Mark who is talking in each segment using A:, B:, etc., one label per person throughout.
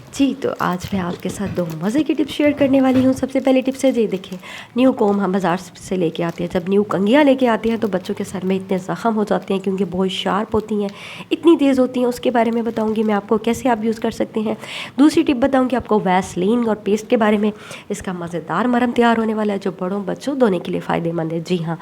A: जी, तो आज मैं आपके साथ 2 मज़े की टिप्स शेयर करने वाली हूँ। सबसे पहली टिप्स है जी देखिए, न्यू कोम्ब हम बाज़ार से लेके आते हैं। जब न्यू कंघियाँ लेके आते हैं तो बच्चों के सर में इतने ज़ख़म हो जाते हैं क्योंकि बहुत शार्प होती हैं, इतनी तेज़ होती हैं। उसके बारे में बताऊँगी मैं आपको कैसे आप यूज़ कर सकते हैं। दूसरी टिप बताऊँगी आपको वैसलीन और पेस्ट के बारे में। इसका मज़ेदार मरहम तैयार होने वाला है जो बड़ों बच्चों दोनों के लिए फ़ायदेमंद है। जी हाँ,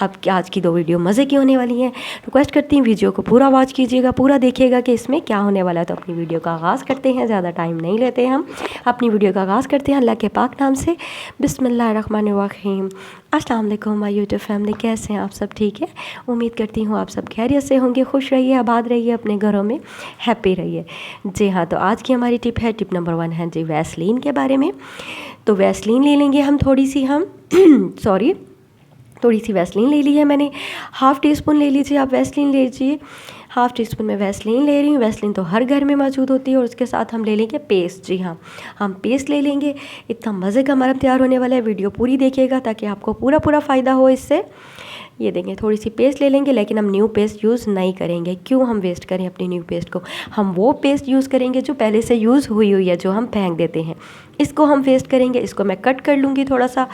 A: अब आज की 2 वीडियो मज़े की होने वाली हैं। रिक्वेस्ट करती हूँ वीडियो को पूरा वॉच कीजिएगा, पूरा देखिएगा कि इसमें क्या होने वाला है। तो अपनी वीडियो का आगाज़ करते हैं, ज़्यादा टाइम नहीं लेते हम, अपनी वीडियो का आगाज़ करते हैं अल्लाह के पाक नाम से। बिस्मिल्लाहिर्रहमानिर्रहीम। अस्सलाम वालेकुम माय यूट्यूब फैमिली, कैसे हैं आप सब? ठीक है, उम्मीद करती हूँ आप सब खैरियत से होंगे, खुश रहिए, आबाद रहिए, अपने घरों में हैप्पी रहिए। जी हाँ, तो आज की हमारी टिप है, टिप नंबर 1 है जी वैसलीन के बारे में। तो वैसलीन ले लेंगे हम थोड़ी सी सॉरी, थोड़ी सी वैसलीन ले ली है मैंने, हाफ़ टी स्पून ले लीजिए, आप वैसलीन लीजिए। हाफ़ टी स्पून में वैसलीन ले रही हूँ। वैसलीन तो हर घर में मौजूद होती है। और उसके साथ हम ले लेंगे पेस्ट। जी हाँ, हम पेस्ट ले लेंगे। इतना मज़े का मरहम तैयार होने वाला है, वीडियो पूरी देखिएगा ताकि आपको पूरा फ़ायदा हो इससे। ये देखें, थोड़ी सी पेस्ट ले लेंगे, लेकिन हम न्यू पेस्ट यूज़ नहीं करेंगे। क्यों हम वेस्ट करें अपनी न्यू पेस्ट को? हम वो पेस्ट यूज़ करेंगे जो पहले से यूज़ हुई है, जो हम फेंक देते हैं, इसको हम वेस्ट करेंगे। इसको मैं कट कर लूँगी, थोड़ा सा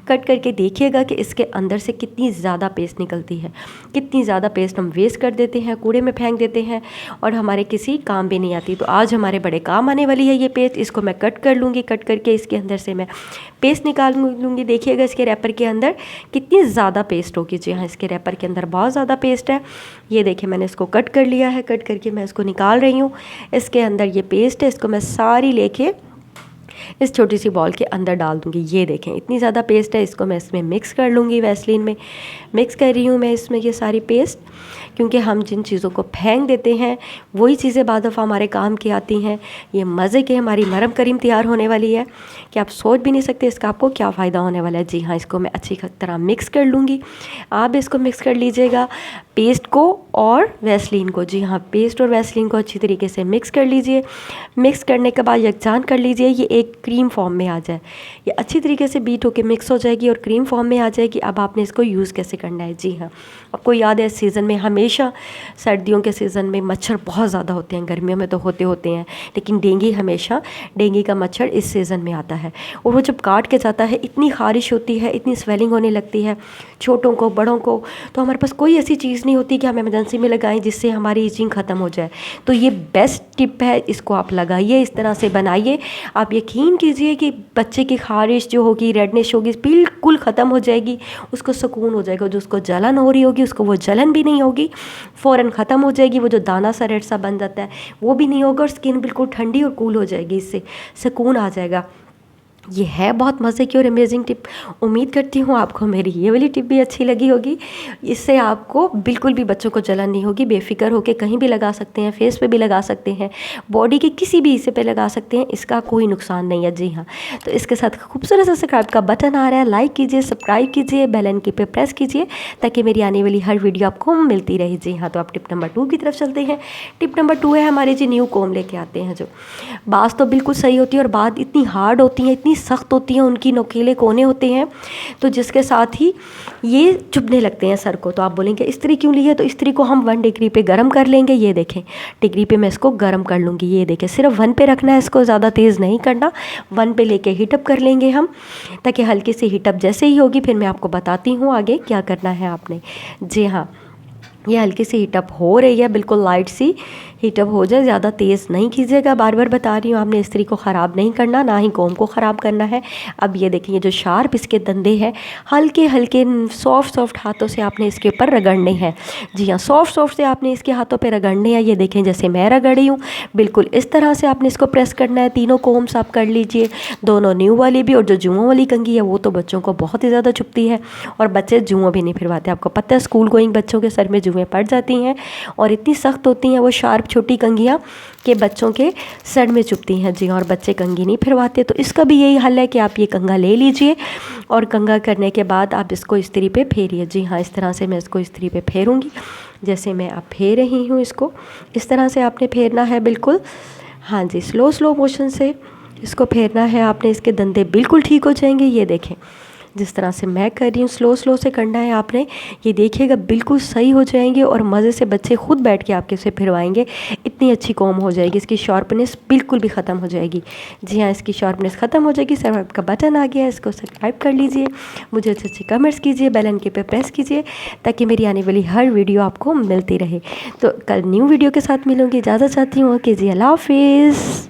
A: कट करके देखिएगा कि इसके अंदर से कितनी ज़्यादा पेस्ट निकलती है। कितनी ज़्यादा पेस्ट हम वेस्ट कर देते हैं, कूड़े में फेंक देते हैं और हमारे किसी काम भी नहीं आती। तो आज हमारे बड़े काम आने वाली है ये पेस्ट। इसको मैं कट कर लूँगी, कट करके इसके अंदर से मैं पेस्ट निकाल लूँगी। देखिएगा इसके रैपर के अंदर कितनी ज़्यादा पेस्ट होगी। जी हाँ, इसके रैपर के अंदर बहुत ज़्यादा पेस्ट है। ये देखिए, मैंने इसको कट कर लिया है, कट करके मैं इसको निकाल रही हूँ। इसके अंदर ये पेस्ट है, इसको मैं सारी लेके इस छोटी सी बॉल के अंदर डाल दूँगी। ये देखें, इतनी ज़्यादा पेस्ट है। इसको मैं इसमें मिक्स कर लूँगी, वैसलीन में मिक्स कर रही हूँ मैं इसमें ये सारी पेस्ट। क्योंकि हम जिन चीज़ों को फेंक देते हैं वही चीज़ें बाद दफ़ा हमारे काम की आती हैं। ये मज़े के हमारी नरम करीम तैयार होने वाली है कि आप सोच भी नहीं सकते इसका आपको क्या फ़ायदा होने वाला है। जी हाँ, इसको मैं अच्छी तरह मिक्स कर लूँगी। आप इसको मिक्स कर लीजिएगा, पेस्ट को और वैसलीन को। जी हाँ, पेस्ट और वैसलीन को अच्छी तरीके से मिक्स कर लीजिए। मिक्स करने के बाद यकजान कर लीजिए, ये एक क्रीम फॉर्म में आ जाए। ये अच्छी तरीके से बीट होकर मिक्स हो जाएगी और क्रीम फॉर्म में आ जाएगी। अब आपने इसको यूज़ कैसे करना है? जी हाँ, आपको याद है इस सीज़न में, हमेशा सर्दियों के सीज़न में मच्छर बहुत ज़्यादा होते हैं, गर्मियों में तो होते हैं, लेकिन डेंगू का मच्छर इस सीज़न में आता है। और वो जब काट के जाता है, इतनी ख़ारिश होती है, इतनी स्वेलिंग होने लगती है छोटों को, बड़ों को। तो हमारे पास कोई ऐसी चीज़ नहीं होती कि हम इमरजेंसी में लगाएं जिससे हमारी ईचिंग ख़त्म हो जाए। तो ये बेस्ट टिप है, इसको आप लगाइए, इस तरह से बनाइए। आप यकीन कीजिए कि बच्चे की ख़ारिश जो होगी, रेडनेस होगी, बिल्कुल ख़त्म हो जाएगी। उसको सुकून हो जाएगा। जो उसको जलन हो रही होगी उसको वो जलन भी नहीं होगी, फ़ौरन ख़त्म हो जाएगी। वो जो दाना सा रेड सा बन जाता है वो भी नहीं होगा और स्किन बिल्कुल ठंडी और कूल हो जाएगी। इससे सुकून आ जाएगा। ये है बहुत मज़े की और अमेजिंग टिप। उम्मीद करती हूँ आपको मेरी ये वाली टिप भी अच्छी लगी होगी। इससे आपको बिल्कुल भी बच्चों को जलन नहीं होगी। बेफिक्र होकर कहीं भी लगा सकते हैं, फेस पे भी लगा सकते हैं, बॉडी के किसी भी हिस्से पे लगा सकते हैं, इसका कोई नुकसान नहीं है। जी हाँ, तो इसके साथ खूबसूरत सा सब्सक्राइब का बटन आ रहा है, लाइक कीजिए, सब्सक्राइब कीजिए, बेल आइकन पे प्रेस कीजिए ताकि मेरी आने वाली हर वीडियो आपको मिलती रहे। जी हाँ, तो आप टिप नंबर 2 की तरफ चलते हैं। टिप नंबर 2 है हमारे जी न्यू कोम्ब लेके आते हैं। जो बात तो बिल्कुल सही होती है और बात इतनी हार्ड होती है, इतनी सख्त होती हैं, उनकी नोकीले कोने होते हैं, तो जिसके साथ ही ये चुभने लगते हैं सर को। तो आप बोलेंगे इस्त्री क्यों ली है? तो इस्त्री को हम 1 डिग्री पे गर्म कर लेंगे। ये देखें, डिग्री पे मैं इसको गर्म कर लूँगी। ये देखें, सिर्फ 1 पे रखना है, इसको ज़्यादा तेज़ नहीं करना। 1 पे लेके हीटअप कर लेंगे हम, ताकि हल्की सी हीटअप जैसे ही होगी फिर मैं आपको बताती हूँ आगे क्या करना है आपने। जी हाँ, ये हल्की सी हीटअप हो रही है, बिल्कुल लाइट सी हीटअप हो जाए, ज़्यादा तेज़ नहीं कीजिएगा। बार बार बता रही हूँ, आपने इस्त्री को ख़राब नहीं करना, ना ही कोम को ख़राब करना है। अब ये देखिए, जो शार्प इसके दंदे हैं, हल्के हल्के सॉफ्ट हाथों से आपने इसके ऊपर रगड़ने हैं। जी हाँ, सॉफ्ट से आपने इसके हाथों पे रगड़ने हैं। ये देखें, जैसे मैं रगड़ी हूँ, बिल्कुल इस तरह से आपने इसको प्रेस करना है। तीनों कोम्स आप कर लीजिए, दोनों न्यू वाली भी, और जो जुओं वाली कंघी है वो तो बच्चों को बहुत ही ज़्यादा चुभती है और बच्चे जुओं भी नहीं फिरवाते। आपको पता है, स्कूल गोइंग बच्चों के सर में जुएँ पड़ जाती हैं और इतनी सख्त होती हैं वो शार्प छोटी कंघियाँ के बच्चों के सर में चुभती हैं। जी, और बच्चे कंघी नहीं फिरवाते। तो इसका भी यही हल है कि आप ये कंघा ले लीजिए और कंघा करने के बाद आप इसको इस्त्री पे फेरिए। जी हाँ, इस तरह से मैं इसको इस्त्री पे फेरूँगी, जैसे मैं अब फेर रही हूँ। इसको इस तरह से आपने फेरना है, बिल्कुल। हाँ जी, स्लो मोशन से इसको फेरना है आपने। इसके दंदे बिल्कुल ठीक हो जाएंगे। ये देखें, जिस तरह से मैं कर रही हूँ, स्लो स्लो से करना है आपने। ये देखिएगा बिल्कुल सही हो जाएंगे और मज़े से बच्चे खुद बैठ के आपके से फिरवाएंगे। इतनी अच्छी कॉम हो जाएगी, इसकी शार्पनेस बिल्कुल भी ख़त्म हो जाएगी। जी हाँ, इसकी शार्पनेस ख़त्म हो जाएगी। सब्सक्राइब का बटन आ गया है, इसको सब्सक्राइब कर लीजिए, मुझे अच्छे अच्छे कमेंट्स कीजिए, बेल आइकन के पे प्रेस कीजिए ताकि मेरी आने वाली हर वीडियो आपको मिलती रहे। तो कल न्यू वीडियो के साथ मिलूँगी, इजाज़त चाहती हूँ कि जी अल्लाह हाफिज़।